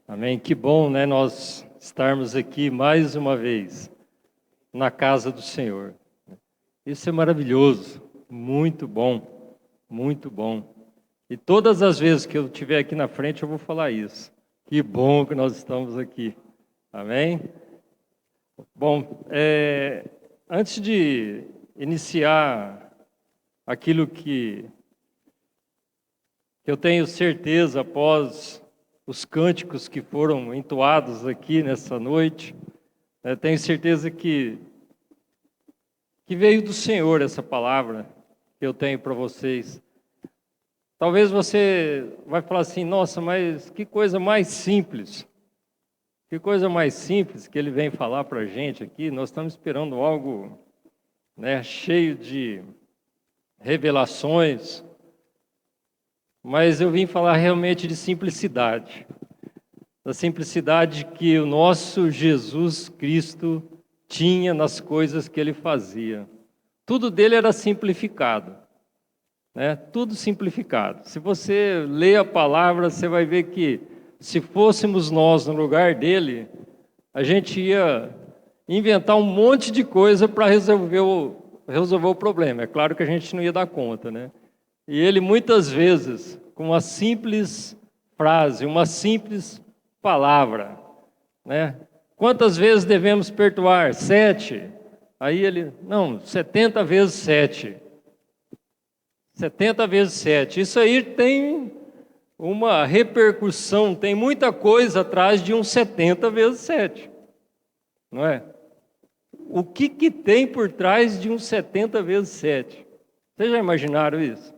Amém. Que bom, né, nós estarmos aqui mais uma vez na casa do Senhor. Isso é maravilhoso, muito bom, muito bom. E todas as vezes que eu estiver aqui na frente eu vou falar isso. Que bom que nós estamos aqui. Amém? Bom, antes de iniciar aquilo que eu tenho certeza após os cânticos que foram entoados aqui nessa noite, tenho certeza que veio do Senhor essa palavra que eu tenho para vocês. Talvez você vai falar assim, nossa, mas que coisa mais simples. Que coisa mais simples que ele vem falar para a gente aqui. Nós estamos esperando algo, cheio de revelações. Mas eu vim falar realmente de simplicidade. Da simplicidade que o nosso Jesus Cristo tinha nas coisas que ele fazia. Tudo dele era simplificado. Tudo simplificado. Se você lê a palavra, você vai ver que se fôssemos nós no lugar dele, a gente ia inventar um monte de coisa para resolver o problema. É claro que a gente não ia dar conta, E ele muitas vezes, com uma simples frase, uma simples palavra, Quantas vezes devemos perdoar? 7. Aí ele, 70 vezes 7. 70 vezes 7. Isso aí tem uma repercussão, tem muita coisa atrás de um 70 vezes 7. Não é? O que tem por trás de um 70 vezes 7? Vocês já imaginaram isso?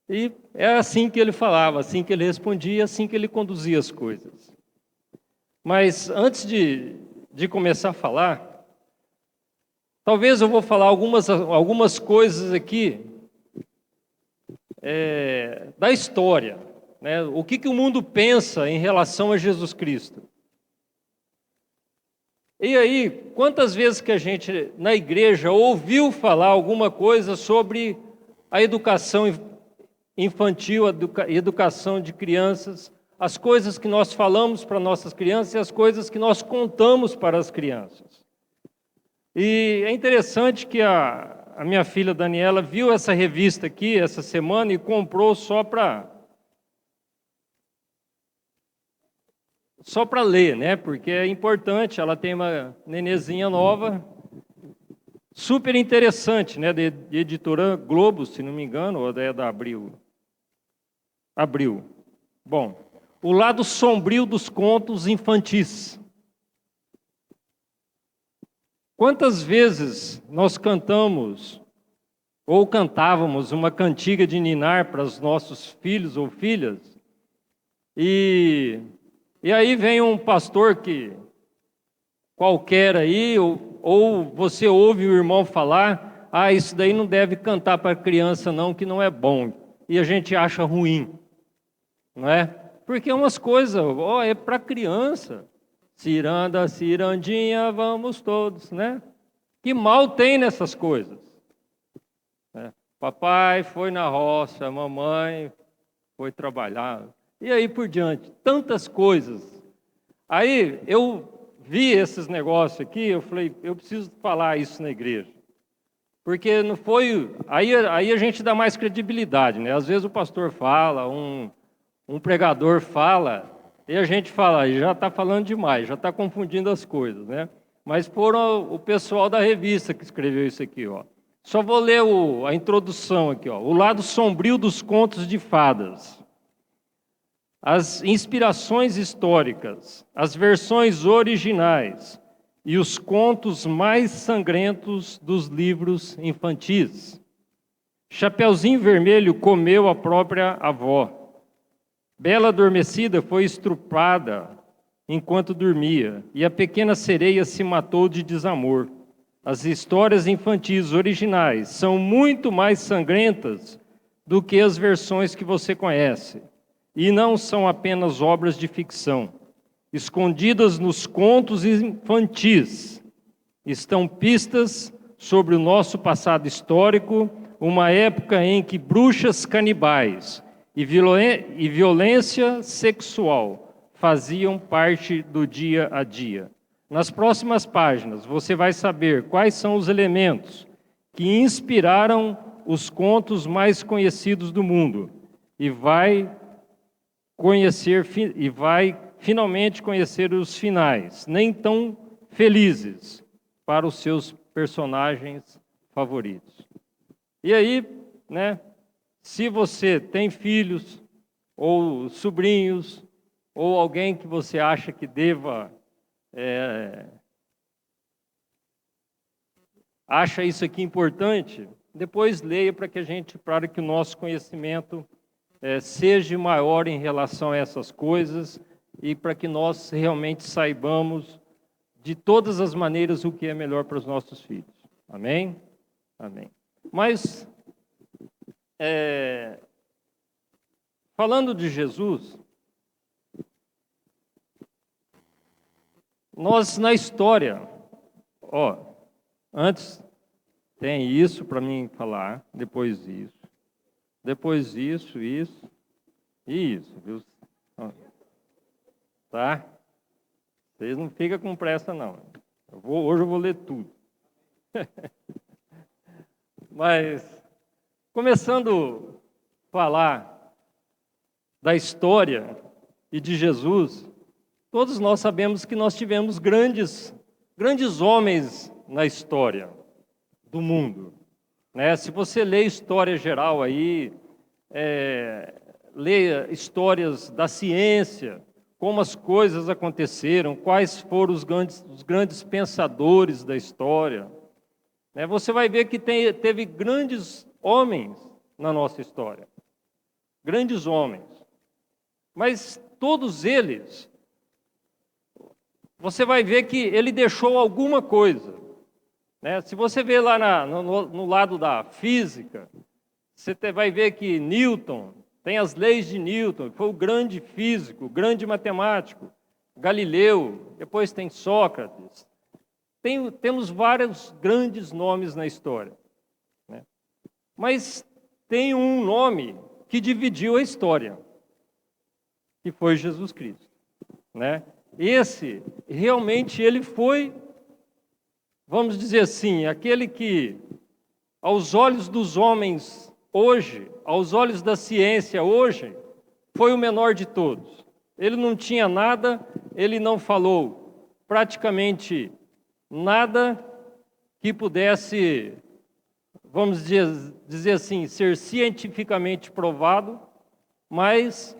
E é assim que ele falava, assim que ele respondia, assim que ele conduzia as coisas. Mas antes de começar a falar, talvez eu vou falar algumas coisas aqui da história. O que o mundo pensa em relação a Jesus Cristo. E aí, quantas vezes que a gente, na igreja, ouviu falar alguma coisa sobre a educação infantil, a educação de crianças, as coisas que nós falamos para nossas crianças e as coisas que nós contamos para as crianças. E é interessante que a minha filha Daniela viu essa revista aqui essa semana e comprou só para ler, porque é importante, ela tem uma nenezinha nova, super interessante, de editora Globo, se não me engano, ou é da Abril. Abril. Bom, o lado sombrio dos contos infantis. Quantas vezes nós cantamos ou cantávamos uma cantiga de ninar para os nossos filhos ou filhas e aí vem um pastor que qualquer aí, ou você ouve o irmão falar, isso daí não deve cantar para criança não, que não é bom. E a gente acha ruim, não é? Porque umas coisas, é para criança. Ciranda, cirandinha, vamos todos, Que mal tem nessas coisas. Papai foi na roça, mamãe foi trabalhar. E aí por diante, tantas coisas. Aí eu vi esses negócios aqui, eu falei, eu preciso falar isso na igreja. Porque não foi... Aí a gente dá mais credibilidade, Às vezes o pastor fala, um pregador fala, e a gente fala, já está falando demais, já está confundindo as coisas, Mas foram o pessoal da revista que escreveu isso aqui, Só vou ler a introdução aqui, O lado sombrio dos contos de fadas. As inspirações históricas, as versões originais e os contos mais sangrentos dos livros infantis. Chapeuzinho Vermelho comeu a própria avó. Bela Adormecida foi estrupada enquanto dormia, e a pequena sereia se matou de desamor. As histórias infantis originais são muito mais sangrentas do que as versões que você conhece, e não são apenas obras de ficção. Escondidas nos contos infantis estão pistas sobre o nosso passado histórico, uma época em que bruxas canibais e violência sexual faziam parte do dia a dia. Nas próximas páginas, você vai saber quais são os elementos que inspiraram os contos mais conhecidos do mundo e vai finalmente conhecer os finais, nem tão felizes, para os seus personagens favoritos. E aí, né, se você tem filhos, ou sobrinhos, ou alguém que você acha que deva, acha isso aqui importante, depois leia para que o nosso conhecimento seja maior em relação a essas coisas e para que nós realmente saibamos de todas as maneiras o que é melhor para os nossos filhos. Amém? Amém. Mas, falando de Jesus, nós na história, antes tem isso para mim falar, depois isso e isso, viu? Tá? Vocês não ficam com pressa, não. Hoje eu vou ler tudo. Mas, começando a falar da história e de Jesus, todos nós sabemos que nós tivemos grandes homens na história do mundo. Né? Se você lê história geral aí, leia histórias da ciência, como as coisas aconteceram, quais foram os grandes pensadores da história. Né? Você vai ver que teve grandes homens na nossa história. Grandes homens. Mas todos eles, você vai ver que ele deixou alguma coisa. Né? Se você vê lá no lado da física, você vai ver que Newton, tem as leis de Newton, foi o grande físico, o grande matemático. Galileu, depois tem Sócrates. Temos vários grandes nomes na história. Né? Mas tem um nome que dividiu a história, que foi Jesus Cristo. Né? Esse, realmente, ele foi, vamos dizer assim, aquele que, aos olhos dos homens hoje, aos olhos da ciência hoje, foi o menor de todos. Ele não tinha nada, ele não falou praticamente nada que pudesse, vamos dizer assim, ser cientificamente provado, mas,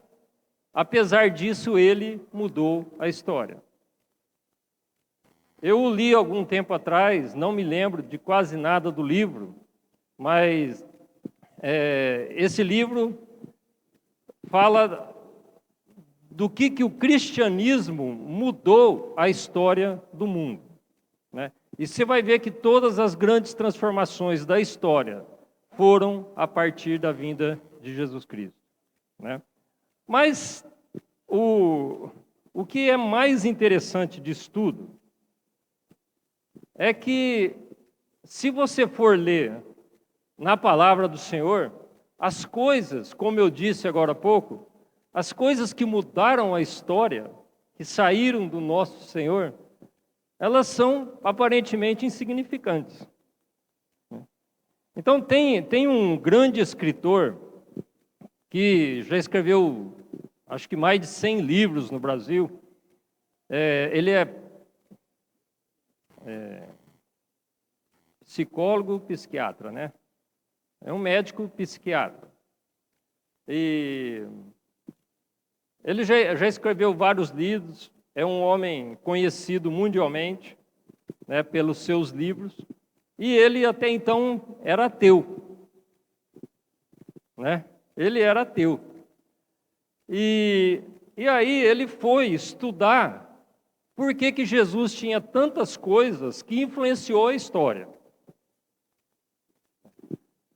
apesar disso, ele mudou a história. Eu li algum tempo atrás, não me lembro de quase nada do livro, mas esse livro fala do que o cristianismo mudou a história do mundo. Né? E você vai ver que todas as grandes transformações da história foram a partir da vinda de Jesus Cristo. Né? Mas o que é mais interessante disso tudo é que, se você for ler na palavra do Senhor, as coisas, como eu disse agora há pouco, as coisas que mudaram a história, que saíram do nosso Senhor, elas são aparentemente insignificantes. Então, tem um grande escritor que já escreveu, acho que mais de 100 livros no Brasil. Ele é psicólogo, psiquiatra, né? É um médico psiquiatra. E ele já escreveu vários livros, é um homem conhecido mundialmente, né, pelos seus livros, e ele até então era ateu. Né? Ele era ateu. E aí ele foi estudar por que Jesus tinha tantas coisas que influenciou a história.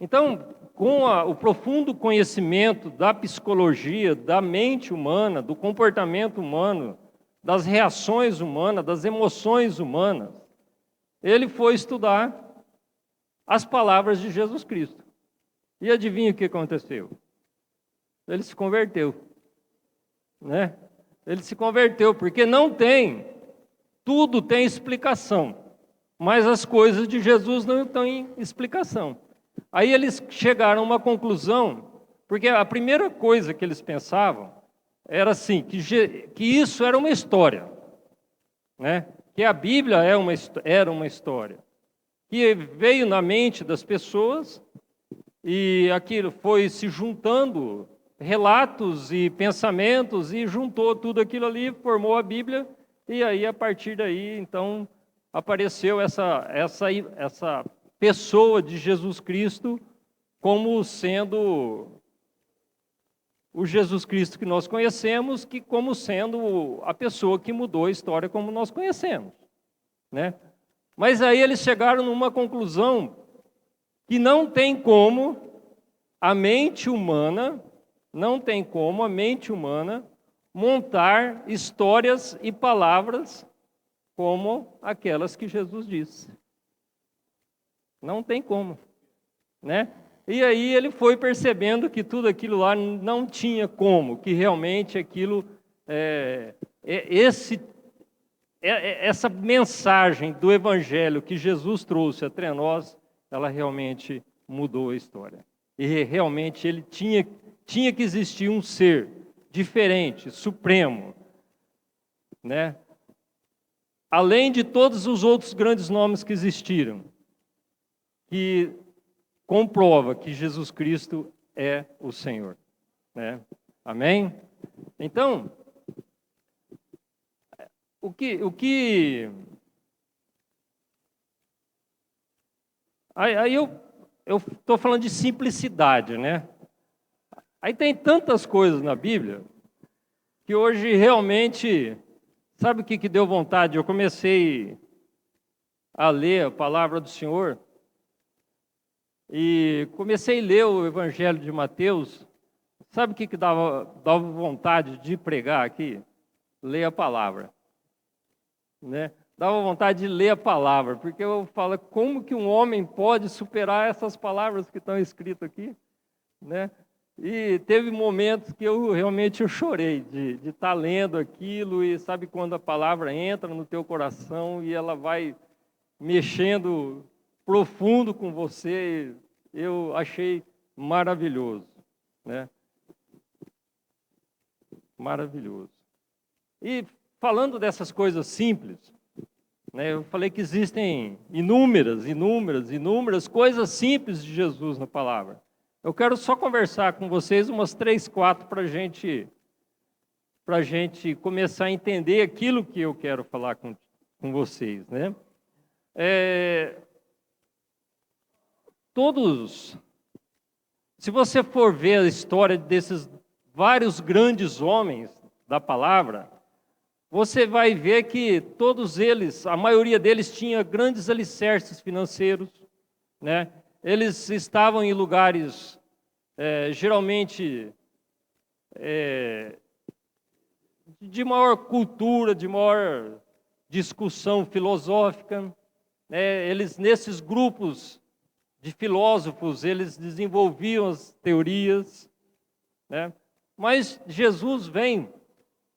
Então, com o profundo conhecimento da psicologia, da mente humana, do comportamento humano, das reações humanas, das emoções humanas, ele foi estudar as palavras de Jesus Cristo. E adivinha o que aconteceu? Ele se converteu, né? Ele se converteu, porque não tem, tudo tem explicação, mas as coisas de Jesus não têm explicação. Aí eles chegaram a uma conclusão, porque a primeira coisa que eles pensavam era assim, que isso era uma história, né? Que a Bíblia era uma história, que veio na mente das pessoas e aquilo foi se juntando, relatos e pensamentos, e juntou tudo aquilo ali, formou a Bíblia, e aí a partir daí, então, apareceu essa pessoa de Jesus Cristo como sendo o Jesus Cristo que nós conhecemos, que como sendo a pessoa que mudou a história como nós conhecemos, né? Mas aí eles chegaram numa conclusão que não tem como a mente humana, montar histórias e palavras como aquelas que Jesus disse. Não tem como, né? E aí ele foi percebendo que tudo aquilo lá não tinha como, que realmente aquilo, essa mensagem do Evangelho que Jesus trouxe até nós, ela realmente mudou a história. E realmente ele tinha que existir um ser diferente, supremo, né? Além de todos os outros grandes nomes que existiram, que comprova que Jesus Cristo é o Senhor, né? Amém? Então, aí eu estou falando de simplicidade, né? Aí tem tantas coisas na Bíblia que hoje realmente, sabe o que deu vontade? Eu comecei a ler a palavra do Senhor e comecei a ler o Evangelho de Mateus. Sabe o que dava vontade de pregar aqui? Ler a palavra, né? Dava vontade de ler a palavra, porque eu falo, como que um homem pode superar essas palavras que estão escritas aqui, né? E teve momentos que eu realmente chorei de estar lendo aquilo, e sabe quando a palavra entra no teu coração e ela vai mexendo profundo com você, eu achei maravilhoso, né? Maravilhoso. E falando dessas coisas simples, né, eu falei que existem inúmeras coisas simples de Jesus na palavra. Eu quero só conversar com vocês umas 3, 4 para a gente começar a entender aquilo que eu quero falar com vocês, né? Se você for ver a história desses vários grandes homens da palavra, você vai ver que todos eles, a maioria deles tinha grandes alicerces financeiros, né? Eles estavam em lugares, geralmente, de maior cultura, de maior discussão filosófica, né? Eles, nesses grupos de filósofos, eles desenvolviam as teorias, né? Mas Jesus vem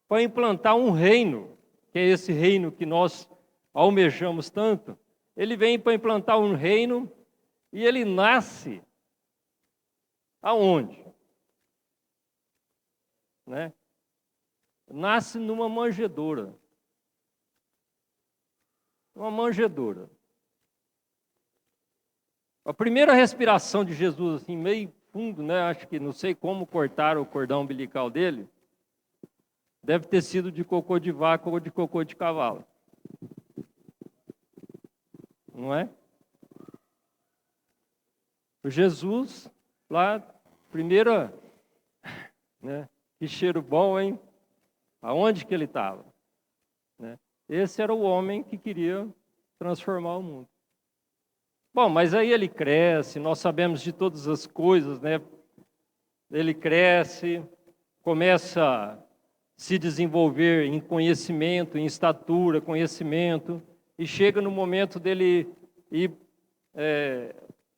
para implantar um reino, que é esse reino que nós almejamos tanto. Ele vem para implantar um reino e ele nasce aonde? Né? Nasce numa manjedoura. Uma manjedoura. A primeira respiração de Jesus, assim, meio fundo, né? Acho que não sei como cortaram o cordão umbilical dele. Deve ter sido de cocô de vaca ou de cocô de cavalo. Não é? O Jesus, lá, primeira, né? Que cheiro bom, hein? Aonde que ele estava? Né? Esse era o homem que queria transformar o mundo. Bom, mas aí ele cresce, nós sabemos de todas as coisas, né? Ele cresce, começa a se desenvolver em conhecimento, em estatura, conhecimento, e chega no momento dele ir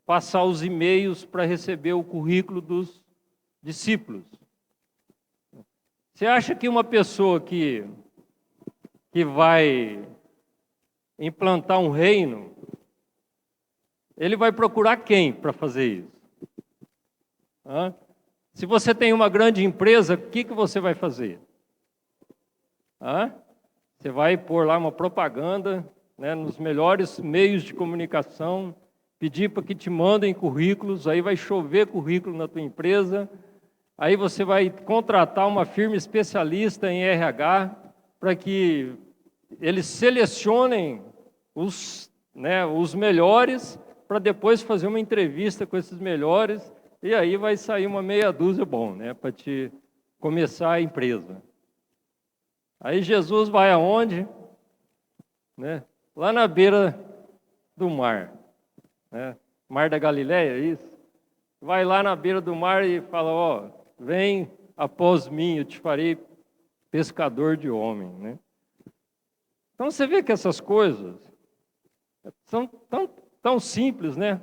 passar os e-mails para receber o currículo dos discípulos. Você acha que uma pessoa que vai implantar um reino, ele vai procurar quem para fazer isso? Hã? Se você tem uma grande empresa, o que você vai fazer? Hã? Você vai pôr lá uma propaganda, né, nos melhores meios de comunicação, pedir para que te mandem currículos, aí vai chover currículo na tua empresa, aí você vai contratar uma firma especialista em RH para que eles selecionem os melhores para depois fazer uma entrevista com esses melhores e aí vai sair uma meia dúzia bom, né, para te começar a empresa. Aí Jesus vai aonde? Né? Lá na beira do mar, né? Mar da Galileia, é isso? Vai lá na beira do mar e fala, ó, vem após mim, eu te farei pescador de homem, né? Então você vê que essas coisas são tão simples, né?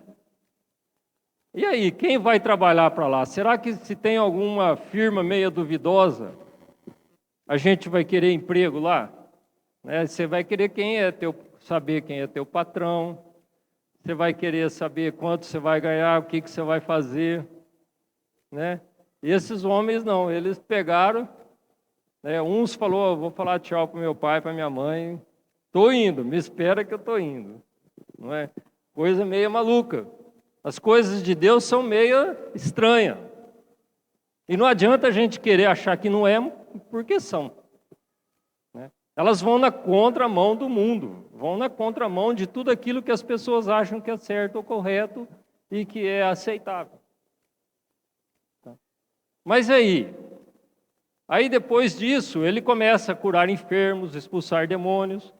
E aí, quem vai trabalhar para lá? Será que se tem alguma firma meia duvidosa, a gente vai querer emprego lá? Né? Você vai querer saber quem é teu patrão, você vai querer saber quanto você vai ganhar, o que você vai fazer, né? E esses homens não, eles pegaram, né? Uns falou, vou falar tchau para meu pai, para minha mãe, estou indo, me espera que eu estou indo, não é? Coisa meio maluca. As coisas de Deus são meio estranhas. E não adianta a gente querer achar que não é, porque são. Né? Elas vão na contramão do mundo, vão na contramão de tudo aquilo que as pessoas acham que é certo ou correto e que é aceitável. Mas aí depois disso, ele começa a curar enfermos, expulsar demônios.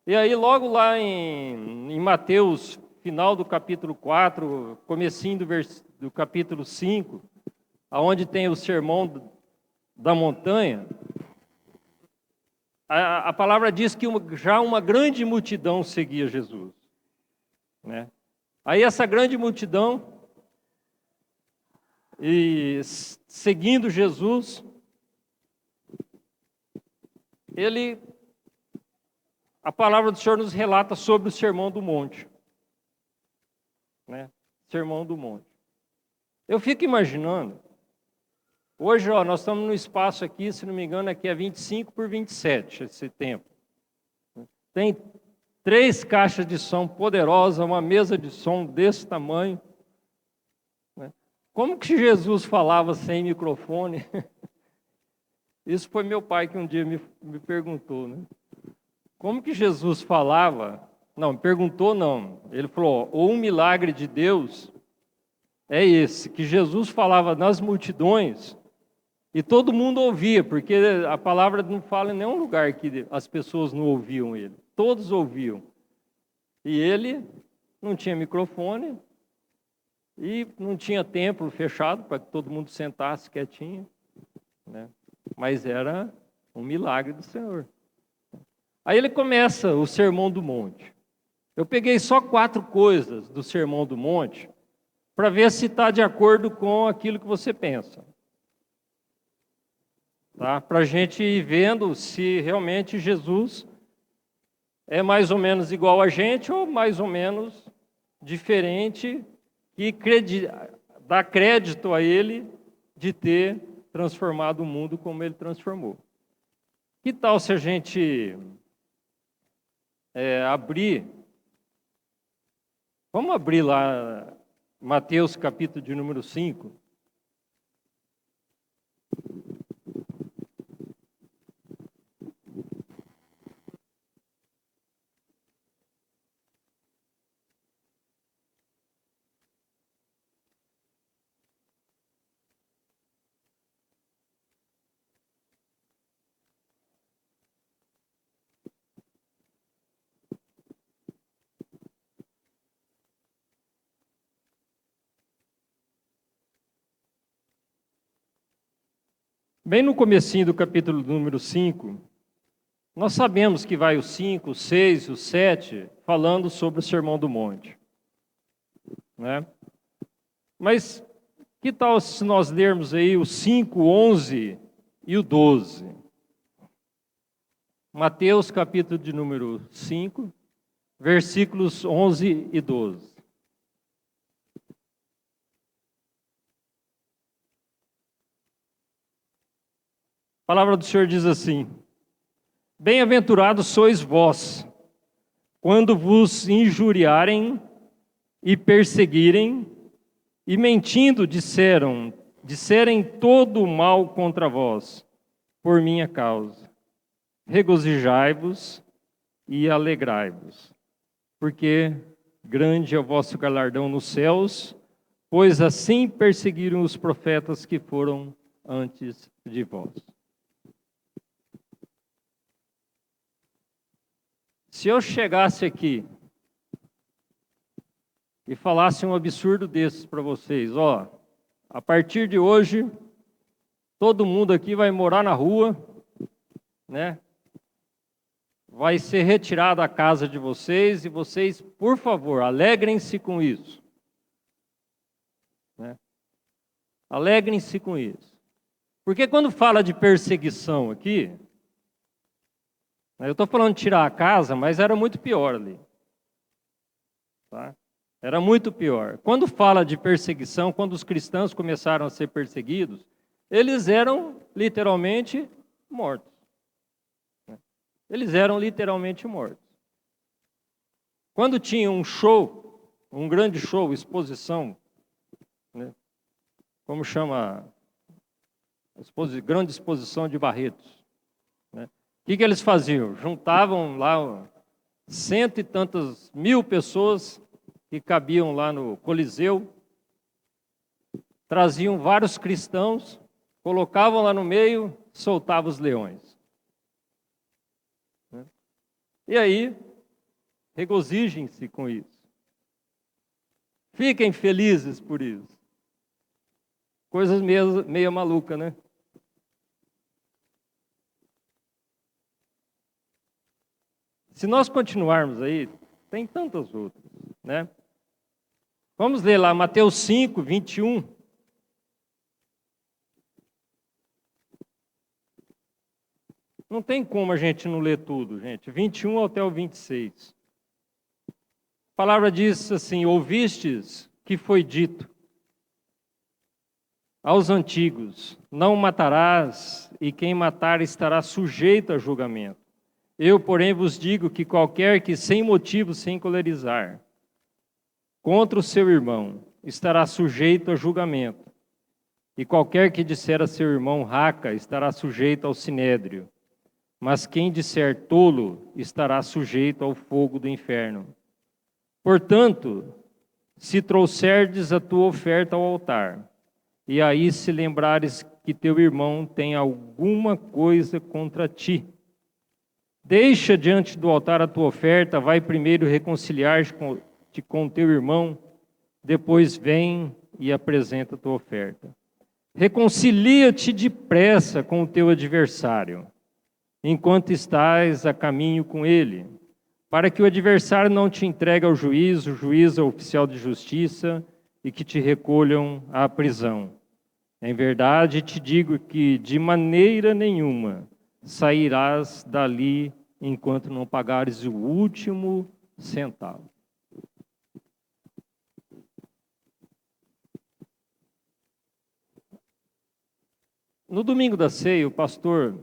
E aí logo lá em Mateus, final do capítulo 4, comecinho do capítulo 5, aonde tem o sermão da montanha, a palavra diz que já uma grande multidão seguia Jesus. Né? Aí essa grande multidão, e seguindo Jesus, a palavra do Senhor nos relata sobre o Sermão do Monte. Né? Sermão do Monte. Eu fico imaginando, hoje nós estamos no espaço aqui, se não me engano, aqui é 25 por 27 esse tempo. Tem 3 caixas de som poderosas, uma mesa de som desse tamanho. Né? Como que Jesus falava sem microfone? Isso foi meu pai que um dia me perguntou. Né? Como que Jesus falava? Não, perguntou não. Ele falou, um milagre de Deus é esse, que Jesus falava nas multidões e todo mundo ouvia, porque a palavra não fala em nenhum lugar que as pessoas não ouviam ele. Todos ouviam. E ele não tinha microfone e não tinha templo fechado para que todo mundo sentasse quietinho. Né? Mas era um milagre do Senhor. Aí ele começa o Sermão do Monte. Eu peguei só 4 coisas do Sermão do Monte para ver se está de acordo com aquilo que você pensa. Tá? Para a gente ir vendo se realmente Jesus é mais ou menos igual a gente ou mais ou menos diferente e dá crédito a ele de ter transformado o mundo como ele transformou. Que tal se a gente abrir... Vamos abrir lá Mateus capítulo de número 5. Bem no comecinho do capítulo número 5, nós sabemos que vai o 5, o 6, o 7, falando sobre o Sermão do Monte. Né? Mas que tal se nós lermos aí o 5, 11 e o 12. Mateus, capítulo de número 5, versículos 11 e 12. A palavra do Senhor diz assim: Bem-aventurados sois vós, quando vos injuriarem e perseguirem, e mentindo disserem todo o mal contra vós, por minha causa. Regozijai-vos e alegrai-vos, porque grande é o vosso galardão nos céus, pois assim perseguiram os profetas que foram antes de vós. Se eu chegasse aqui e falasse um absurdo desses para vocês, a partir de hoje, todo mundo aqui vai morar na rua, né? Vai ser retirada a casa de vocês e vocês, por favor, alegrem-se com isso. Né? Alegrem-se com isso. Porque quando fala de perseguição aqui, eu estou falando de tirar a casa, mas era muito pior ali. Tá? Era muito pior. Quando fala de perseguição, quando os cristãos começaram a ser perseguidos, eles eram literalmente mortos. Eles eram literalmente mortos. Quando tinha um show, um grande show, exposição, né, como chama, grande exposição de Barretos, né, o que eles faziam? Juntavam lá 100 e tantas mil pessoas que cabiam lá no Coliseu, traziam vários cristãos, colocavam lá no meio, soltavam os leões. E aí, regozijem-se com isso. Fiquem felizes por isso. Coisas meio malucas, né? Se nós continuarmos aí, tem tantas outras, né? Vamos ler lá Mateus 5, 21. Não tem como a gente não ler tudo, gente. 21 até o 26. A palavra diz assim: ouvistes que foi dito aos antigos: não matarás, e quem matar estará sujeito a julgamento. Eu, porém, vos digo que qualquer que sem motivo se encolerizar contra o seu irmão estará sujeito a julgamento. E qualquer que disser a seu irmão raca estará sujeito ao sinédrio. Mas quem disser tolo estará sujeito ao fogo do inferno. Portanto, se trouxerdes a tua oferta ao altar, e aí se lembrares que teu irmão tem alguma coisa contra ti, deixa diante do altar a tua oferta, vai primeiro reconciliar-te com teu irmão, depois vem e apresenta a tua oferta. Reconcilia-te depressa com o teu adversário, enquanto estás a caminho com ele, para que o adversário não te entregue ao juiz, o juiz ao oficial de justiça, e que te recolham à prisão. Em verdade te digo que de maneira nenhuma sairás dali enquanto não pagares o último centavo. No domingo da ceia, o pastor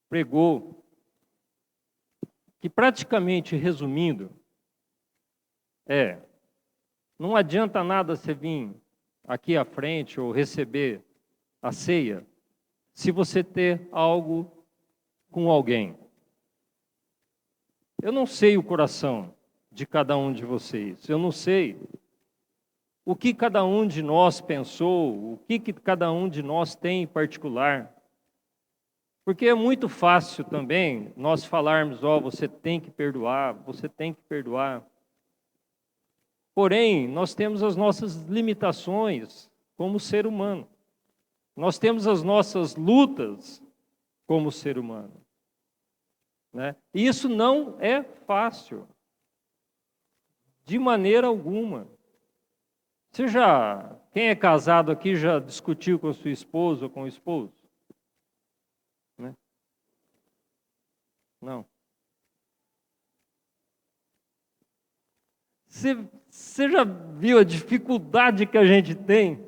pregou que, praticamente resumindo, não adianta nada você vir aqui à frente ou receber a ceia se você ter algo com alguém. Eu não sei o coração de cada um de vocês, eu não sei o que cada um de nós pensou, o que cada um de nós tem em particular. Porque é muito fácil também nós falarmos, você tem que perdoar, você tem que perdoar. Porém, nós temos as nossas limitações como ser humano. Nós temos as nossas lutas como ser humano. Né? E isso não é fácil, de maneira alguma. Quem é casado aqui já discutiu com a sua esposa ou com o esposo? Não. Você já viu a dificuldade que a gente tem,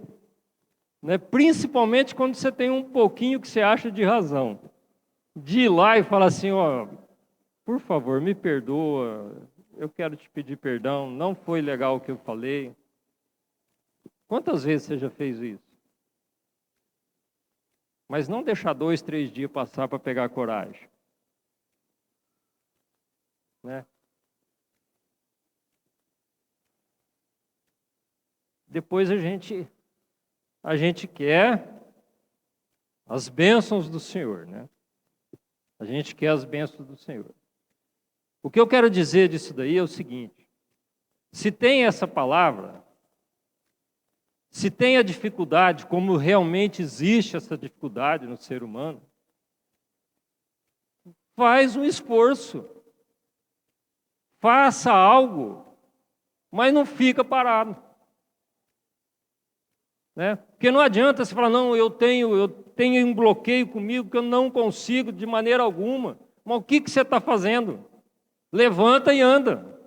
né? Principalmente quando você tem um pouquinho que você acha de razão, de ir lá e falar assim, ó, por favor, me perdoa, eu quero te pedir perdão, não foi legal o que eu falei. Quantas vezes você já fez isso? Mas não deixar 2, 3 dias passar para pegar coragem, né? Depois a gente quer as bênçãos do Senhor, né? A gente quer as bênçãos do Senhor. O que eu quero dizer disso daí é o seguinte: se tem essa palavra, se tem a dificuldade, como realmente existe essa dificuldade no ser humano, faz um esforço, faça algo, mas não fica parado. Né? Porque não adianta você falar, não, eu tenho um bloqueio comigo que eu não consigo de maneira alguma. Mas o que você está fazendo? Levanta e anda.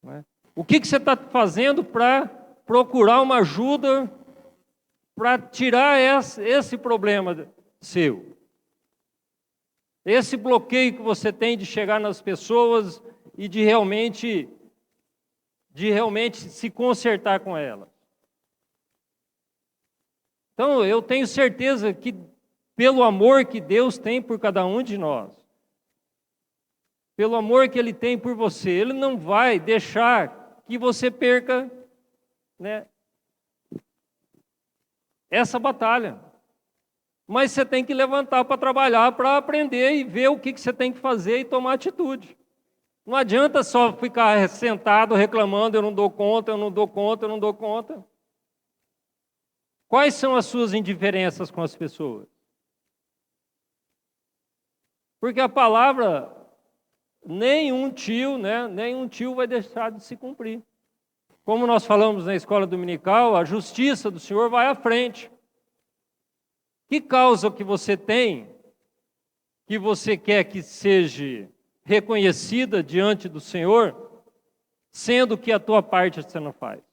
Né? O que você está fazendo para procurar uma ajuda para tirar esse problema seu? Esse bloqueio que você tem de chegar nas pessoas e de realmente se consertar com elas. Então, eu tenho certeza que, pelo amor que Deus tem por cada um de nós, pelo amor que Ele tem por você, Ele não vai deixar que você perca, né, essa batalha. Mas você tem que levantar para trabalhar, para aprender e ver o que você tem que fazer e tomar atitude. Não adianta só ficar sentado reclamando, eu não dou conta, eu não dou conta, eu não dou conta. Quais são as suas indiferenças com as pessoas? Porque a palavra, nenhum tio vai deixar de se cumprir. Como nós falamos na escola dominical, a justiça do Senhor vai à frente. Que causa que você tem, que você quer que seja reconhecida diante do Senhor, sendo que a tua parte você não faz?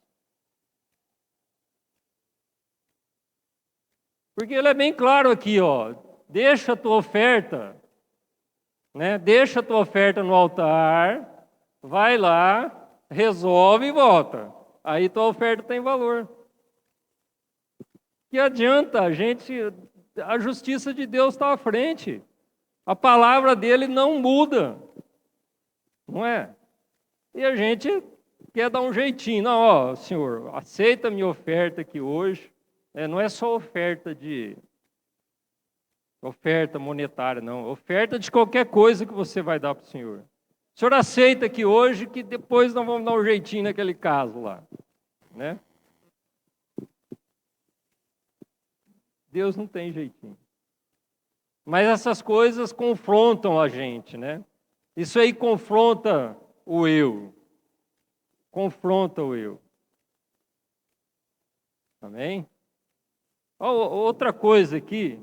Porque ele é bem claro aqui, ó, deixa a tua oferta, né? Deixa a tua oferta no altar, vai lá, resolve e volta. Aí tua oferta tem valor. Que adianta a justiça de Deus está à frente. A palavra dele não muda, não é? E a gente quer dar um jeitinho. Não, ó, Senhor, aceita a minha oferta aqui hoje. Não é só oferta monetária, não. Oferta de qualquer coisa que você vai dar para o Senhor. O Senhor aceita aqui hoje, que depois nós vamos dar um jeitinho naquele caso lá. Né? Deus não tem jeitinho. Mas essas coisas confrontam a gente, né? Isso aí confronta o eu. Confronta o eu. Amém? Outra coisa aqui.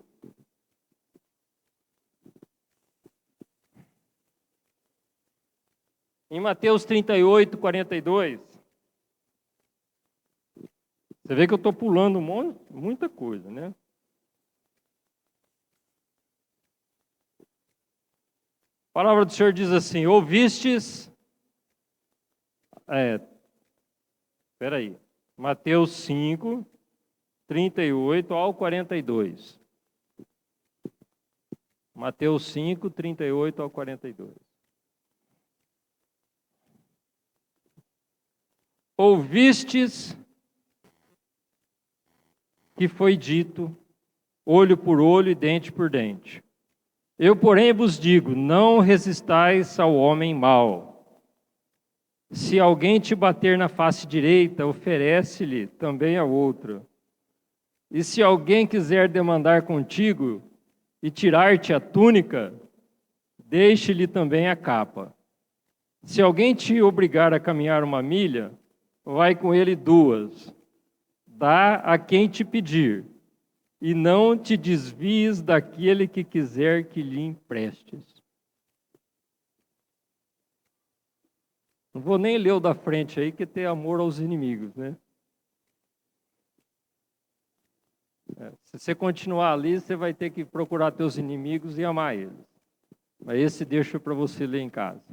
Em Mateus 38, 42. Você vê que eu estou pulando muita coisa, né? A palavra do Senhor diz assim, ouvistes... Espera aí. Mateus 5, 38 ao 42. Mateus 5, 38 ao 42. Ouvistes que foi dito, olho por olho e dente por dente. Eu, porém, vos digo, não resistais ao homem mau. Se alguém te bater na face direita, oferece-lhe também a outra. E se alguém quiser demandar contigo e tirar-te a túnica, deixe-lhe também a capa. Se alguém te obrigar a caminhar 1 milha, vai com ele 2. Dá a quem te pedir. e não te desvies daquele que quiser que lhe emprestes. Não vou nem ler o da frente aí, que tem amor aos inimigos, né? Se você continuar ali, você vai ter que procurar teus inimigos e amar eles. Mas esse deixa para você ler em casa,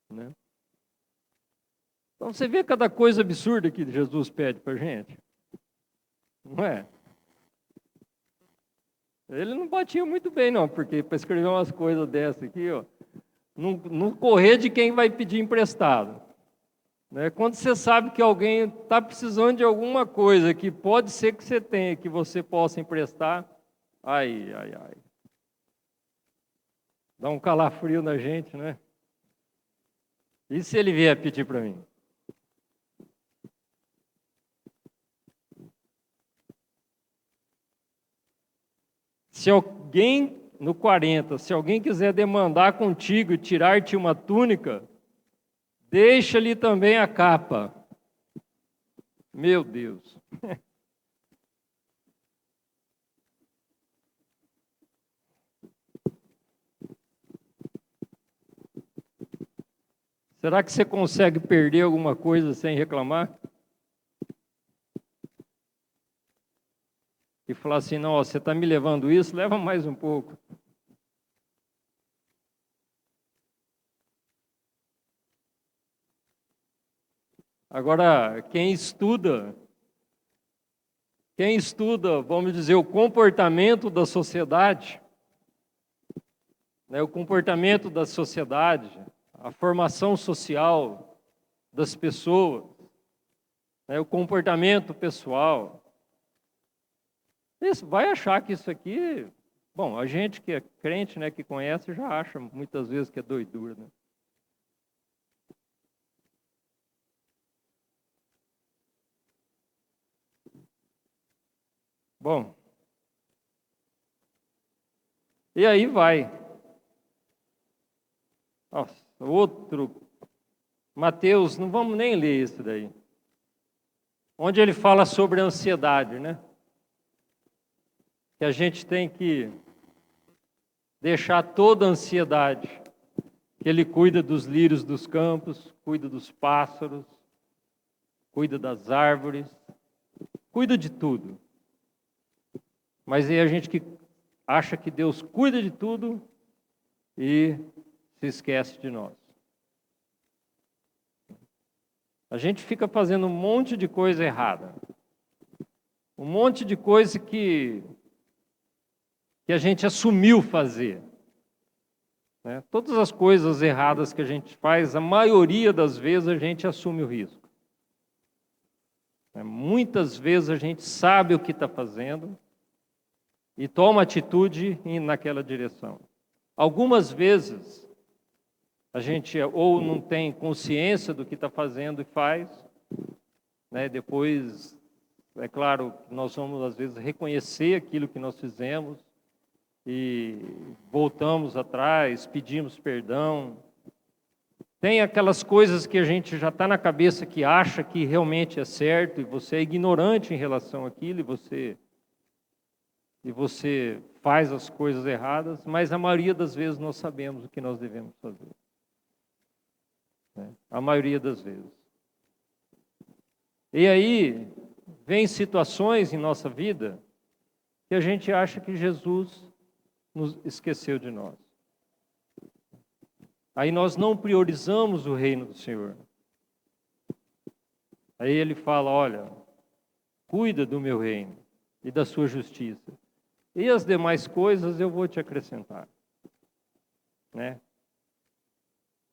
né? Então você vê cada coisa absurda que Jesus pede para a gente, não é? Ele não batia muito bem, não, porque para escrever umas coisas dessas aqui, ó, não correr de quem vai pedir emprestado, né? Quando você sabe que alguém está precisando de alguma coisa que pode ser que você tenha, que você possa emprestar, ai, ai, ai. Dá um calafrio na gente, né? E se ele vier pedir para mim? Se alguém, no 40, se alguém quiser demandar contigo e tirar-te uma túnica, deixa-lhe também a capa. Meu Deus. Será que você consegue perder alguma coisa sem reclamar? E falar assim, não, ó, você está me levando isso, leva mais um pouco. Agora, quem estuda, vamos dizer, o comportamento da sociedade, né, o comportamento da sociedade, a formação social das pessoas, né, o comportamento pessoal, isso, vai achar que isso aqui, bom, a gente que é crente, né, que conhece, já acha muitas vezes que é doidura, né? Bom, e aí vai. Nossa, outro, Mateus, não vamos nem ler isso daí. Onde ele fala sobre a ansiedade, né? Que a gente tem que deixar toda a ansiedade, que ele cuida dos lírios dos campos, cuida dos pássaros, cuida das árvores, cuida de tudo. Mas aí a gente que acha que Deus cuida de tudo e se esquece de nós. A gente fica fazendo um monte de coisa errada. Um monte de coisa que a gente assumiu fazer, né? Todas as coisas erradas que a gente faz, a maioria das vezes a gente assume o risco. Muitas vezes a gente sabe o que está fazendo e toma atitude naquela direção. Algumas vezes a gente ou não tem consciência do que está fazendo e faz, né? Depois, é claro, nós vamos às vezes reconhecer aquilo que nós fizemos e voltamos atrás, pedimos perdão. Tem aquelas coisas que a gente já está na cabeça que acha que realmente é certo e você é ignorante em relação àquilo e você faz as coisas erradas, mas a maioria das vezes nós sabemos o que nós devemos fazer, né? A maioria das vezes. E aí vem situações em nossa vida que a gente acha que Jesus nos esqueceu de nós. Aí nós não priorizamos o reino do Senhor. Aí ele fala, olha, cuida do meu reino e da sua justiça. E as demais coisas eu vou te acrescentar, né?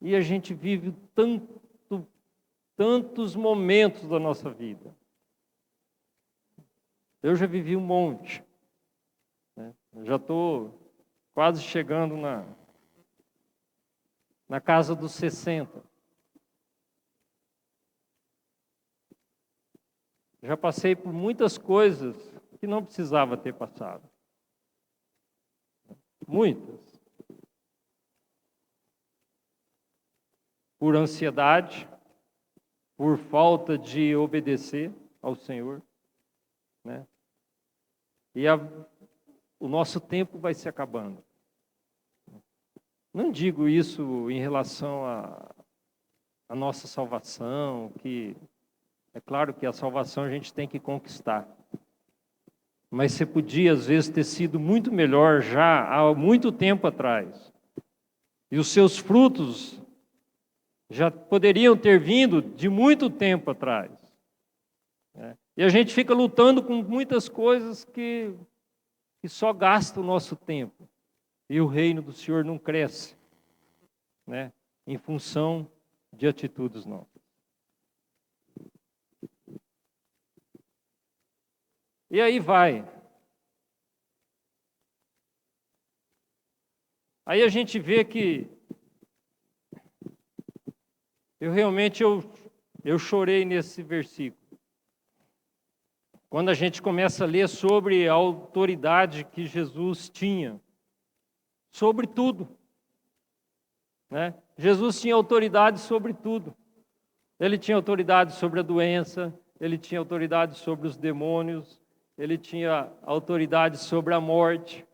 E a gente vive tantos momentos da nossa vida. Eu já vivi um monte, né? Eu já estou quase chegando na casa dos 60. Já passei por muitas coisas que não precisava ter passado. Muitas. Por ansiedade, por falta de obedecer ao Senhor, né? E o nosso tempo vai se acabando. Não digo isso em relação à nossa salvação, que é claro que a salvação a gente tem que conquistar. Mas você podia, às vezes, ter sido muito melhor já há muito tempo atrás. E os seus frutos já poderiam ter vindo de muito tempo atrás. Né? E a gente fica lutando com muitas coisas que só gasta o nosso tempo. E o reino do Senhor não cresce, né? Em função de atitudes nossas. E aí vai. Aí a gente vê que eu chorei nesse versículo. Quando a gente começa a ler sobre a autoridade que Jesus tinha sobre tudo, né? Jesus tinha autoridade sobre tudo. Ele tinha autoridade sobre a doença, ele tinha autoridade sobre os demônios, ele tinha autoridade sobre a morte.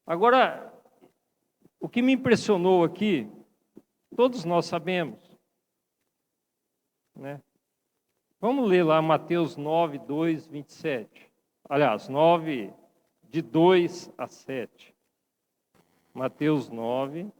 Agora, o que me impressionou aqui, todos nós sabemos, né? Vamos ler lá Mateus 9, 2, 27. Aliás, 9, de 2 a 7. Mateus 9.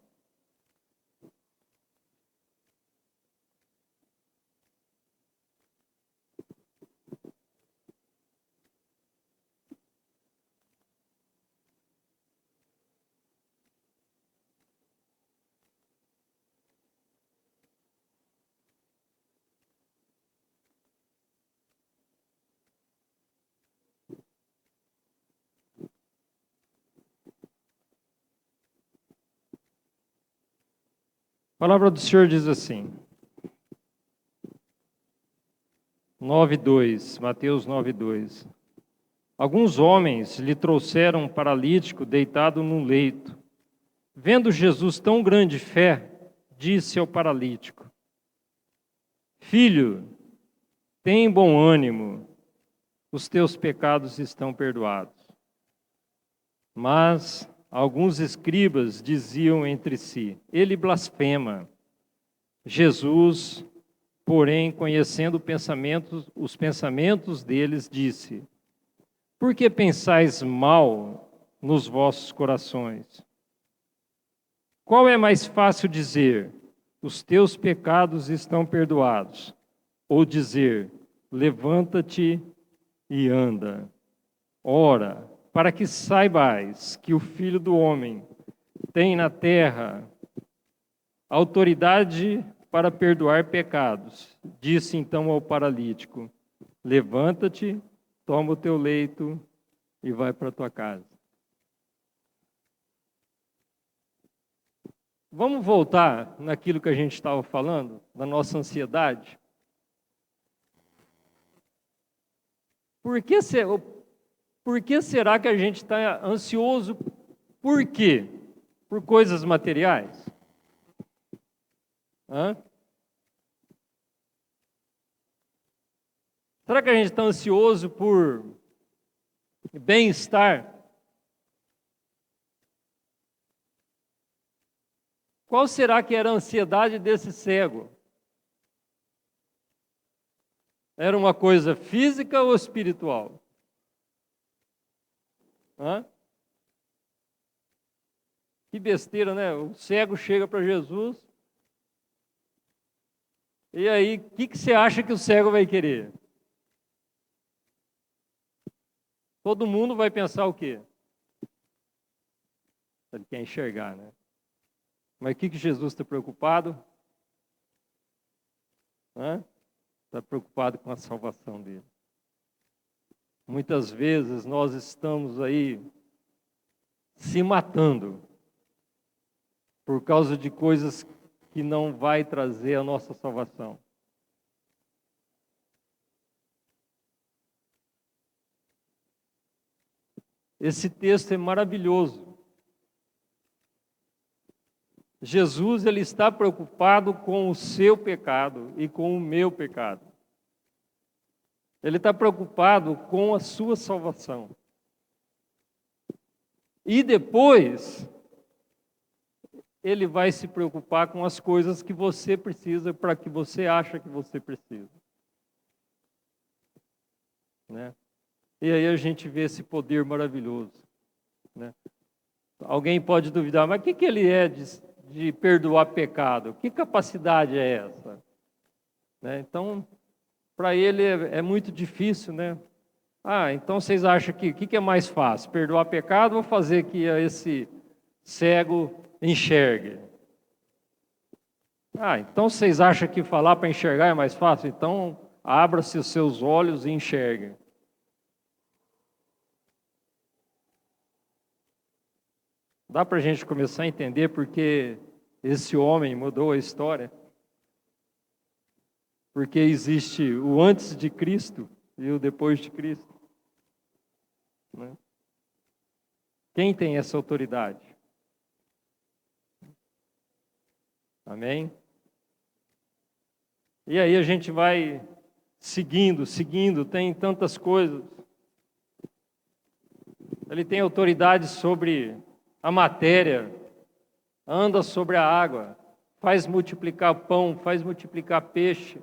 A palavra do Senhor diz assim, 9:2, Mateus 9:2. Alguns homens lhe trouxeram um paralítico deitado num leito. Vendo Jesus tão grande fé, disse ao paralítico: Filho, tem bom ânimo, os teus pecados estão perdoados. Mas alguns escribas diziam entre si: Ele blasfema. Jesus, porém, conhecendo os pensamentos deles, disse: Por que pensais mal nos vossos corações? Qual é mais fácil dizer: Os teus pecados estão perdoados? Ou dizer: Levanta-te e anda? Ora, para que saibais que o Filho do Homem tem na terra autoridade para perdoar pecados, disse então ao paralítico: Levanta-te, toma o teu leito e vai para a tua casa. Vamos voltar naquilo que a gente estava falando, da nossa ansiedade? Por que será que a gente está ansioso? Por quê? Por coisas materiais? Hã? Será que a gente está ansioso por bem-estar? Qual será que era a ansiedade desse cego? Era uma coisa física ou espiritual? Hã? Que besteira, né? O cego chega para Jesus. E aí, o que você acha que o cego vai querer? Todo mundo vai pensar o quê? Ele quer enxergar, né? Mas o que Jesus está preocupado? Está preocupado com a salvação dele. Muitas vezes nós estamos aí se matando por causa de coisas que não vai trazer a nossa salvação. Esse texto é maravilhoso. Jesus, ele está preocupado com o seu pecado e com o meu pecado. Ele está preocupado com a sua salvação. E depois, ele vai se preocupar com as coisas que você precisa, para que você acha que você precisa. Né? E aí a gente vê esse poder maravilhoso. Né? Alguém pode duvidar, mas o que ele é de perdoar pecado? Que capacidade é essa? Né? Então, para ele é muito difícil, né? Então vocês acham que o que é mais fácil? Perdoar pecado ou fazer que esse cego enxergue? Então vocês acham que falar para enxergar é mais fácil? Então abra-se os seus olhos e enxergue. Dá para a gente começar a entender porque esse homem mudou a história? Porque existe o antes de Cristo e o depois de Cristo. Né? Quem tem essa autoridade? Amém? E aí a gente vai seguindo, tem tantas coisas. Ele tem autoridade sobre a matéria, anda sobre a água, faz multiplicar pão, faz multiplicar peixe.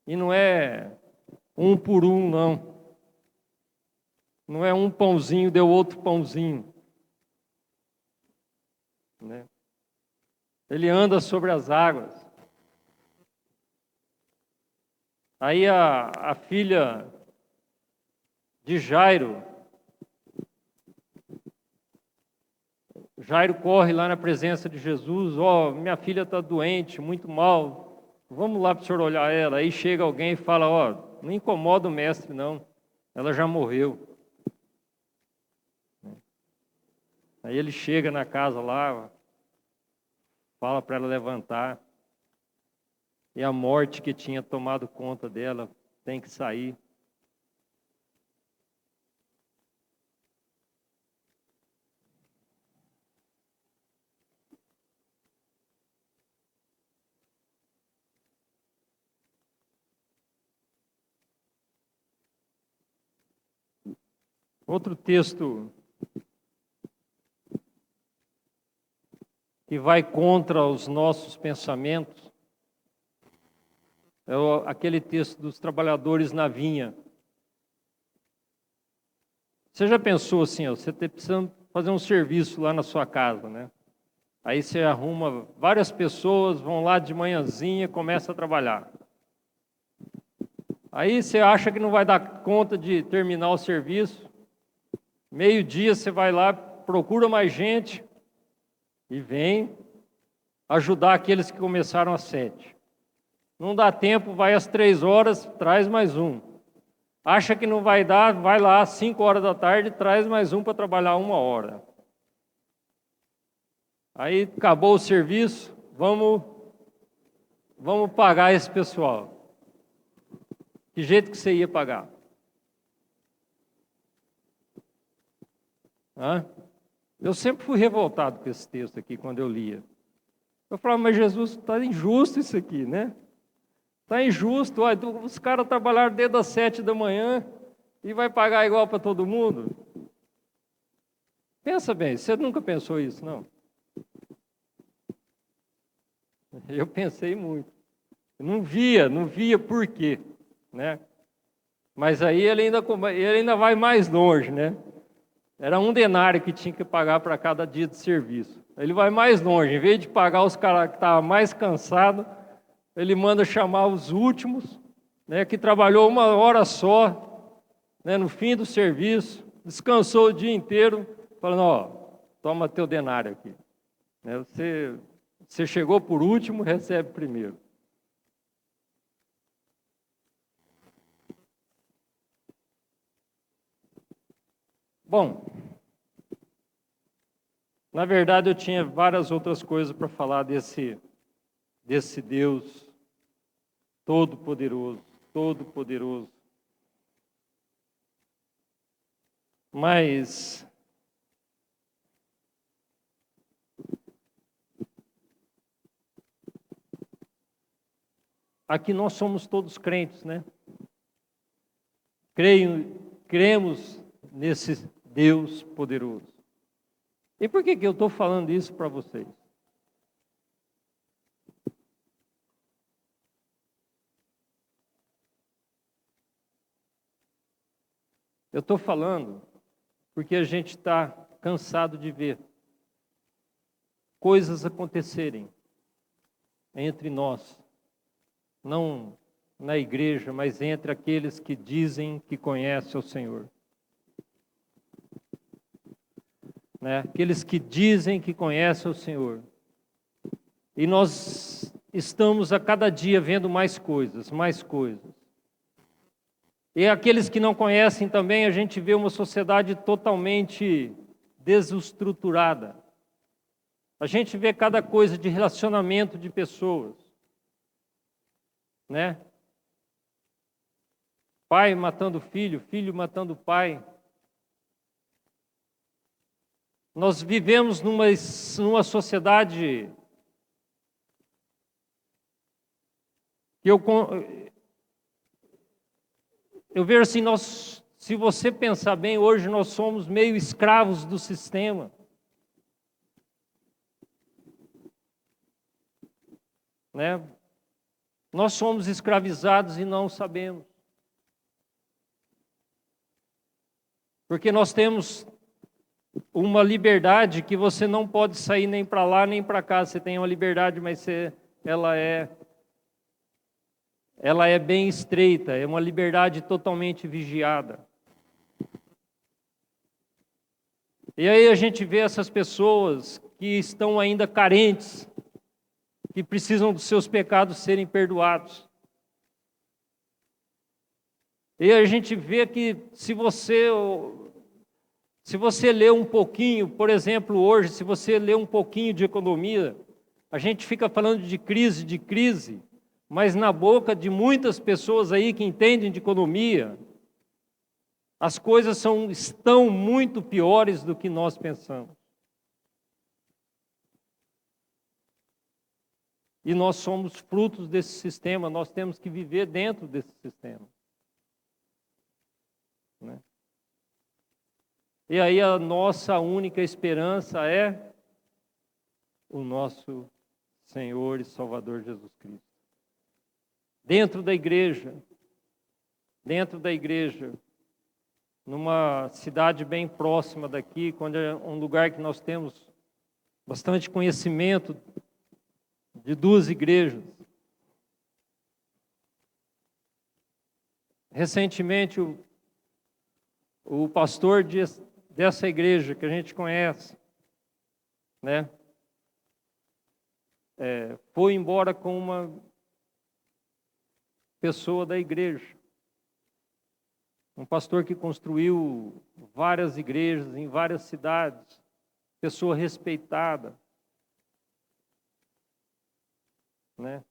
E não é um por um, não. Não é um pãozinho, deu outro pãozinho. Né? Ele anda sobre as águas. Aí a filha de Jairo corre lá na presença de Jesus, minha filha está doente, muito mal, vamos lá para o senhor olhar ela. Aí chega alguém e fala, não incomoda o mestre não, ela já morreu. Aí ele chega na casa lá, fala para ela levantar, e a morte que tinha tomado conta dela tem que sair. Outro texto que vai contra os nossos pensamentos é aquele texto dos trabalhadores na vinha. Você já pensou assim, você está precisando fazer um serviço lá na sua casa, né? Aí você arruma várias pessoas, vão lá de manhãzinha, começa a trabalhar. Aí você acha que não vai dar conta de terminar o serviço, meio-dia você vai lá, procura mais gente e vem ajudar aqueles que começaram às 7. Não dá tempo, vai às 3 horas, traz mais um. Acha que não vai dar, vai lá às 5 horas da tarde, traz mais um para trabalhar 1 hora. Aí acabou o serviço, vamos pagar esse pessoal. Que jeito que você ia pagar? Eu sempre fui revoltado com esse texto aqui, quando eu lia. Eu falava, mas Jesus, está injusto isso aqui, né? Está injusto, os caras trabalharam desde as 7 da manhã e vai pagar igual para todo mundo? Pensa bem, você nunca pensou isso, não? Eu pensei muito. Não via por quê, né? Mas aí ele ainda vai mais longe, né? Era 1 denário que tinha que pagar para cada dia de serviço. Ele vai mais longe, em vez de pagar os caras que estavam mais cansados, ele manda chamar os últimos, né, que trabalhou 1 hora só, né, no fim do serviço, descansou o dia inteiro, falando, toma teu denário aqui. Né, você chegou por último, recebe primeiro. Bom, na verdade eu tinha várias outras coisas para falar desse Deus todo-poderoso, todo-poderoso. Mas aqui nós somos todos crentes, né? cremos nesse Deus poderoso. E por que eu estou falando isso para vocês? Eu estou falando porque a gente está cansado de ver coisas acontecerem entre nós, não na igreja, mas entre aqueles que dizem que conhecem o Senhor. Né? Aqueles que dizem que conhecem o Senhor. E nós estamos a cada dia vendo mais coisas, mais coisas. E aqueles que não conhecem também, a gente vê uma sociedade totalmente desestruturada. A gente vê cada coisa de relacionamento de pessoas, né? Pai matando filho, filho matando pai. Nós vivemos numa sociedade que eu vejo assim, se você pensar bem, hoje nós somos meio escravos do sistema. Né? Nós somos escravizados e não sabemos. Porque nós temos uma liberdade que você não pode sair nem para lá nem para cá. Você tem uma liberdade, mas ela é bem estreita, é uma liberdade totalmente vigiada. E aí a gente vê essas pessoas que estão ainda carentes, que precisam dos seus pecados serem perdoados. E a gente vê que se você ler um pouquinho, por exemplo, hoje, se você ler um pouquinho de economia, a gente fica falando de crise, mas na boca de muitas pessoas aí que entendem de economia, as coisas estão muito piores do que nós pensamos. E nós somos frutos desse sistema, nós temos que viver dentro desse sistema. Né? E aí a nossa única esperança é o nosso Senhor e Salvador Jesus Cristo. Dentro da igreja, numa cidade bem próxima daqui, quando é um lugar que nós temos bastante conhecimento de 2 igrejas. Recentemente, o pastor dessa igreja que a gente conhece, né, foi embora com uma pessoa da igreja. Um pastor que construiu várias igrejas em várias cidades, pessoa respeitada. Né?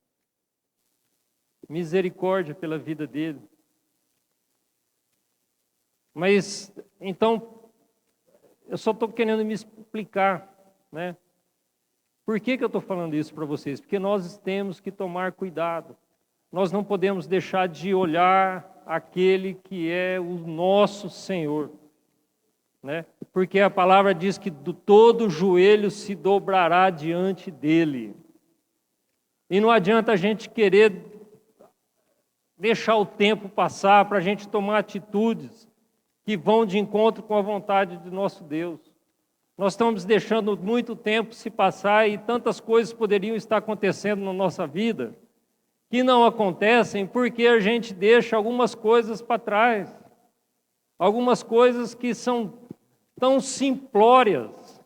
Misericórdia pela vida dele. Mas, então, eu só estou querendo me explicar, né? Por que eu estou falando isso para vocês? Porque nós temos que tomar cuidado. Nós não podemos deixar de olhar aquele que é o nosso Senhor. Né? Porque a palavra diz que todo joelho se dobrará diante dele. E não adianta a gente querer deixar o tempo passar para a gente tomar atitudes que vão de encontro com a vontade de nosso Deus. Nós estamos deixando muito tempo se passar e tantas coisas poderiam estar acontecendo na nossa vida que não acontecem porque a gente deixa algumas coisas para trás. Algumas coisas que são tão simplórias,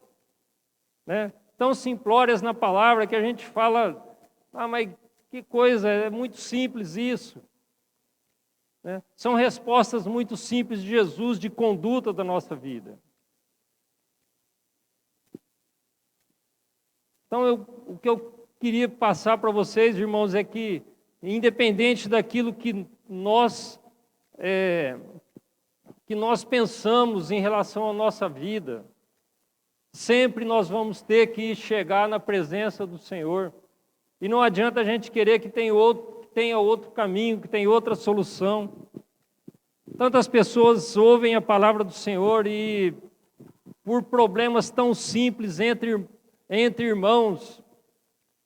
né? Tão simplórias na palavra que a gente fala, mas que coisa, é muito simples isso. Né? São respostas muito simples de Jesus, de conduta da nossa vida. Então, o que eu queria passar para vocês, irmãos, é que, independente daquilo que nós pensamos em relação à nossa vida, sempre nós vamos ter que chegar na presença do Senhor. E não adianta a gente querer que tenha outro caminho, que tenha outra solução. Tantas pessoas ouvem a palavra do Senhor e, por problemas tão simples entre irmãos,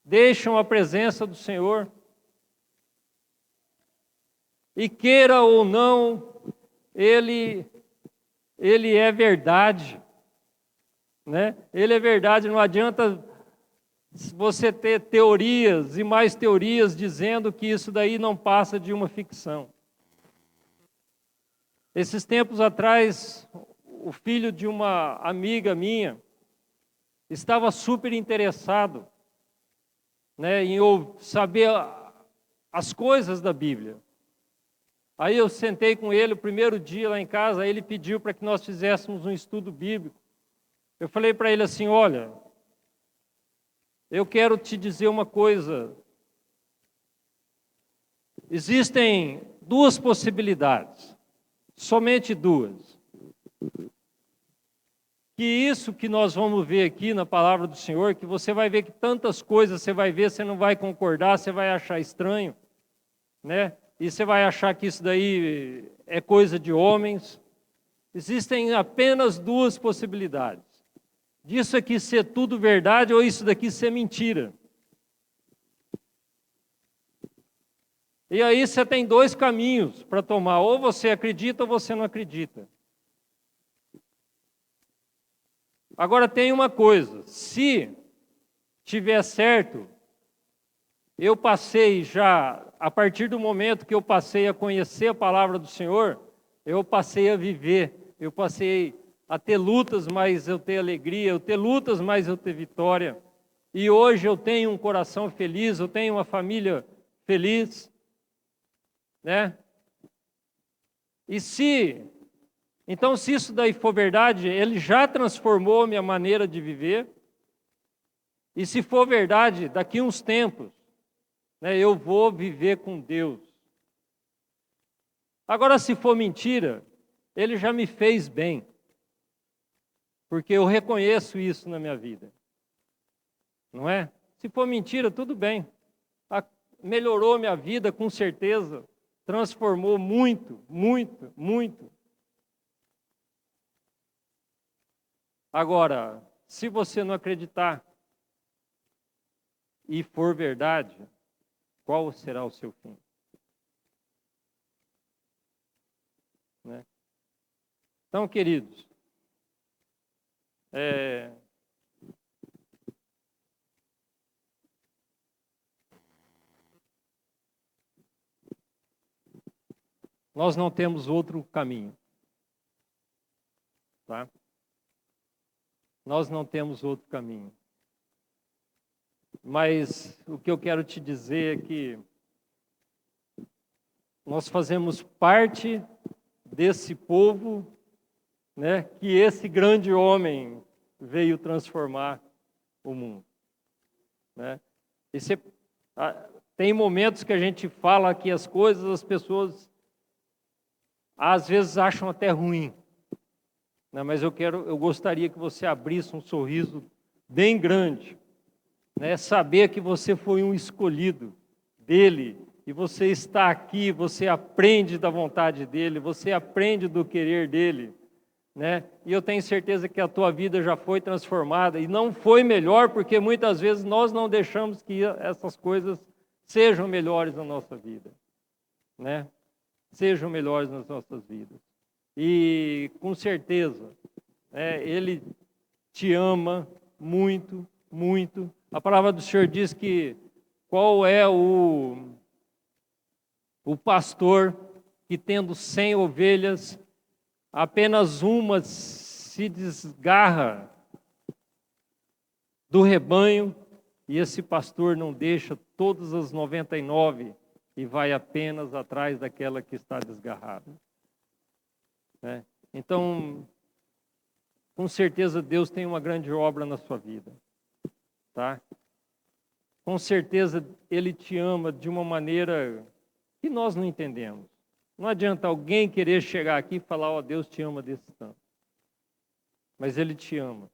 deixam a presença do Senhor. E queira ou não, Ele é verdade, né? Ele é verdade, não adianta você ter teorias e mais teorias dizendo que isso daí não passa de uma ficção. Esses tempos atrás, o filho de uma amiga minha estava super interessado, né, em saber as coisas da Bíblia. Aí eu sentei com ele o primeiro dia lá em casa, aí ele pediu para que nós fizéssemos um estudo bíblico. Eu falei para ele assim, olha, eu quero te dizer uma coisa. Existem duas possibilidades, somente duas. Que isso que nós vamos ver aqui na palavra do Senhor, que você vai ver que tantas coisas você vai ver, você não vai concordar, você vai achar estranho, né? E você vai achar que isso daí é coisa de homens. Existem apenas duas possibilidades. Disso aqui ser tudo verdade ou isso daqui ser mentira. E aí você tem dois caminhos para tomar. Ou você acredita ou você não acredita. Agora tem uma coisa. Se tiver certo, eu passei já, a partir do momento que eu passei a conhecer a palavra do Senhor, eu passei a viver, eu passei a ter lutas, mas eu ter alegria, eu ter lutas, mas eu ter vitória. E hoje eu tenho um coração feliz, eu tenho uma família feliz, né? Então se isso daí for verdade, ele já transformou minha maneira de viver. E se for verdade, daqui uns tempos, né, eu vou viver com Deus. Agora, se for mentira, ele já me fez bem, porque eu reconheço isso na minha vida, não é? Se for mentira, tudo bem, melhorou minha vida com certeza, transformou muito, muito, muito. Agora, se você não acreditar e for verdade, qual será o seu fim? Né? Então, queridos, nós não temos outro caminho. Tá? Nós não temos outro caminho. Mas o que eu quero te dizer é que nós fazemos parte desse povo, né, que esse grande homem veio transformar o mundo. Né? Tem momentos que a gente fala aqui as coisas, as pessoas às vezes acham até ruim. Né? Mas eu gostaria que você abrisse um sorriso bem grande. Né, saber que você foi um escolhido dele, e você está aqui, você aprende da vontade dele, você aprende do querer dele, né? E eu tenho certeza que a tua vida já foi transformada, e não foi melhor, porque muitas vezes nós não deixamos que essas coisas sejam melhores na nossa vida, né? Sejam melhores nas nossas vidas. E com certeza, ele te ama muito, muito. A palavra do Senhor diz que qual é o pastor que, tendo 100 ovelhas, apenas uma se desgarra do rebanho, e esse pastor não deixa todas as 99 e vai apenas atrás daquela que está desgarrada. Né? Então, com certeza Deus tem uma grande obra na sua vida. Tá? Com certeza Ele te ama de uma maneira que nós não entendemos. Não adianta alguém querer chegar aqui e falar, ó, Deus te ama desse tanto. Mas Ele te ama.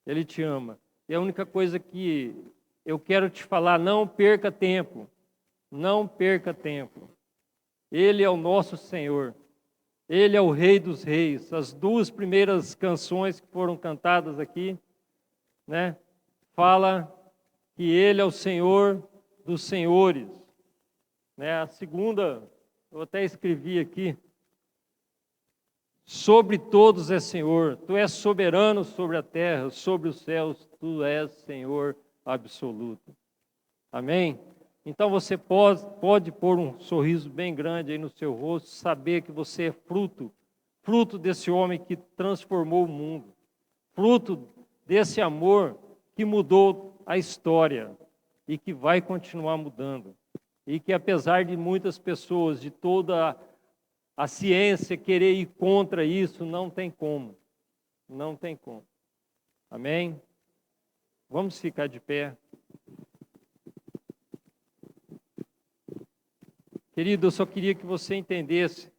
Ele te ama. E a única coisa que eu quero te falar, não perca tempo. Não perca tempo. Ele é o nosso Senhor. Ele é o Rei dos Reis. As duas primeiras canções que foram cantadas aqui, né, fala que Ele é o Senhor dos Senhores. Né? A segunda, eu até escrevi aqui, sobre todos é Senhor. Tu és soberano sobre a terra, sobre os céus, Tu és Senhor absoluto. Amém? Então você pode pôr um sorriso bem grande aí no seu rosto, saber que você é fruto desse homem que transformou o mundo, fruto desse amor que mudou a história e que vai continuar mudando. E que apesar de muitas pessoas, de toda a ciência querer ir contra isso, não tem como. Não tem como. Amém? Vamos ficar de pé. Querido, eu só queria que você entendesse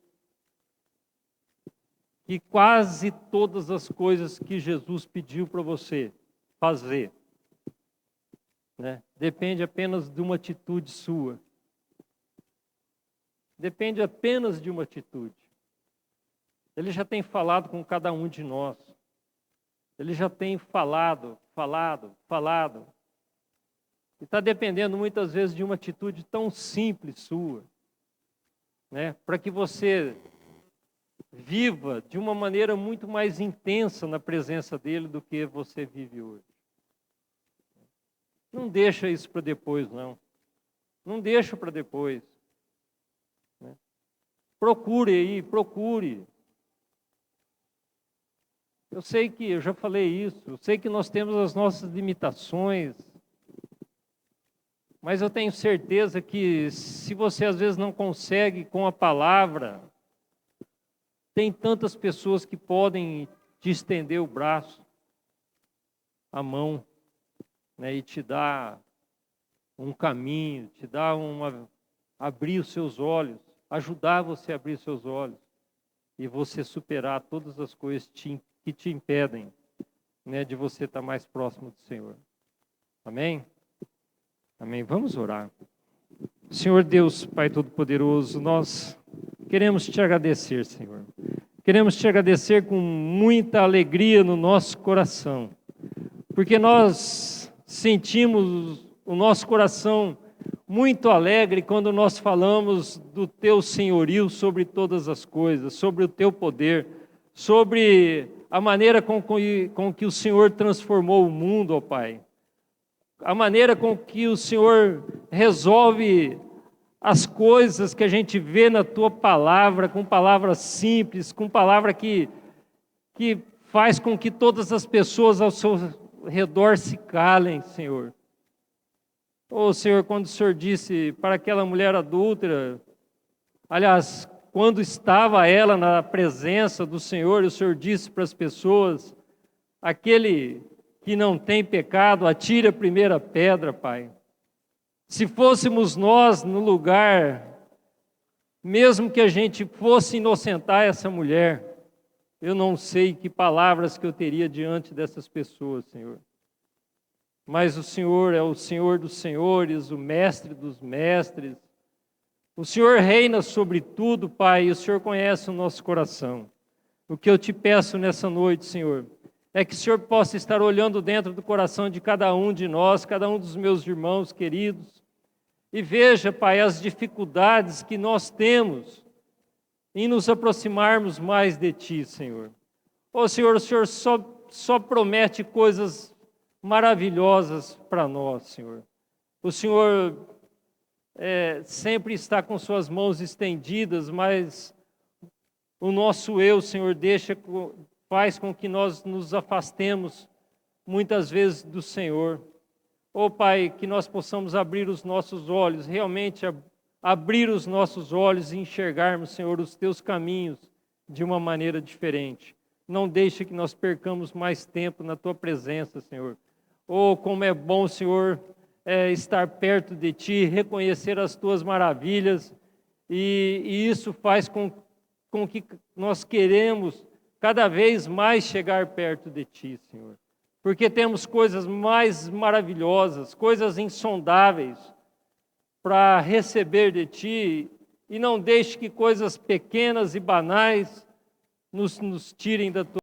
que quase todas as coisas que Jesus pediu para você fazer, né, depende apenas de uma atitude sua. Depende apenas de uma atitude. Ele já tem falado com cada um de nós. Ele já tem falado. E está dependendo muitas vezes de uma atitude tão simples sua, né, para que você viva de uma maneira muito mais intensa na presença dele do que você vive hoje. Não deixa isso para depois, não. Não deixa para depois. Né? Procure. Eu sei que, eu já falei isso, eu sei que nós temos as nossas limitações, mas eu tenho certeza que se você às vezes não consegue com a palavra, tem tantas pessoas que podem te estender o braço, a mão, né, e te dar um caminho, te dar abrir os seus olhos, ajudar você a abrir os seus olhos e você superar todas as coisas que te impedem, né, de você estar mais próximo do Senhor. Amém? Amém. Vamos orar. Senhor Deus, Pai Todo-Poderoso, nós queremos te agradecer, Senhor. Queremos te agradecer com muita alegria no nosso coração, porque nós sentimos o nosso coração muito alegre quando nós falamos do teu senhorio sobre todas as coisas, sobre o teu poder, sobre a maneira com que o Senhor transformou o mundo, ó Pai. A maneira com que o Senhor resolve as coisas que a gente vê na tua palavra, com palavras simples, com palavra que faz com que todas as pessoas ao seu redor se calem, Senhor. Ô Senhor, quando o Senhor disse para aquela mulher adúltera, aliás, quando estava ela na presença do Senhor, o Senhor disse para as pessoas, aquele que não tem pecado, atire a primeira pedra, Pai. Se fôssemos nós no lugar, mesmo que a gente fosse inocentar essa mulher, eu não sei que palavras que eu teria diante dessas pessoas, Senhor. Mas o Senhor é o Senhor dos senhores, o mestre dos mestres. O Senhor reina sobre tudo, Pai, e o Senhor conhece o nosso coração. O que eu te peço nessa noite, Senhor, é que o Senhor possa estar olhando dentro do coração de cada um de nós, cada um dos meus irmãos queridos, e veja, Pai, as dificuldades que nós temos em nos aproximarmos mais de Ti, Senhor. Ô Senhor, o Senhor só promete coisas maravilhosas para nós, Senhor. O Senhor sempre está com suas mãos estendidas, mas o nosso eu, Senhor, faz com que nós nos afastemos muitas vezes do Senhor. Ó Pai, que nós possamos abrir os nossos olhos, realmente abrir os nossos olhos e enxergarmos, Senhor, os Teus caminhos de uma maneira diferente. Não deixe que nós percamos mais tempo na Tua presença, Senhor. Oh, como é bom, Senhor, estar perto de Ti, reconhecer as Tuas maravilhas, e isso faz com que nós queremos cada vez mais chegar perto de Ti, Senhor. Porque temos coisas mais maravilhosas, coisas insondáveis para receber de Ti e não deixe que coisas pequenas e banais nos tirem da tua